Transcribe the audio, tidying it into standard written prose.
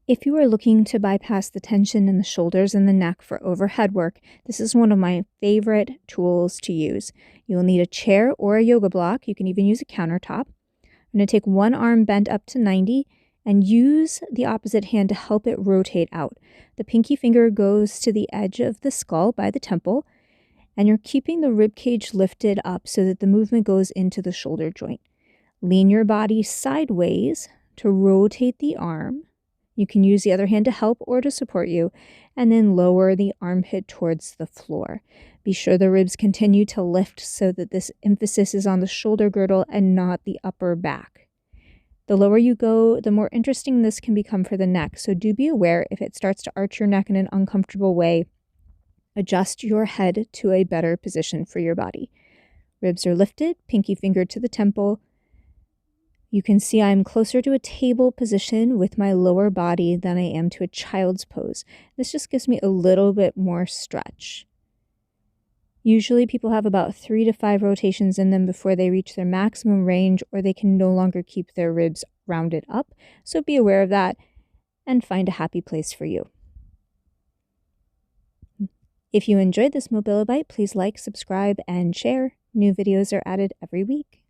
If you are looking to bypass the tension in the shoulders and the neck for overhead work, this is one of my favorite tools to use. You'll need a chair or a yoga block. You can even use a countertop. I'm going to take one arm bent up to 90 and use the opposite hand to help it rotate out. The pinky finger goes to the edge of the skull by the temple, and you're keeping the rib cage lifted up so that the movement goes into the shoulder joint. Lean your body sideways to rotate the arm. You can use the other hand to help or to support you, and then lower the armpit towards the floor. Be sure the ribs continue to lift so that this emphasis is on the shoulder girdle and not the upper back. The lower you go, the more interesting this can become for the neck, so do be aware if it starts to arch your neck in an uncomfortable way. Adjust your head to a better position for your body. Ribs are lifted, pinky finger to the temple. You can see I'm closer to a table position with my lower body than I am to a child's pose. This just gives me a little bit more stretch. Usually people have about 3 to 5 rotations in them before they reach their maximum range, or they can no longer keep their ribs rounded up. So be aware of that and find a happy place for you. If you enjoyed this Mobilibite, please like, subscribe, and share. New videos are added every week.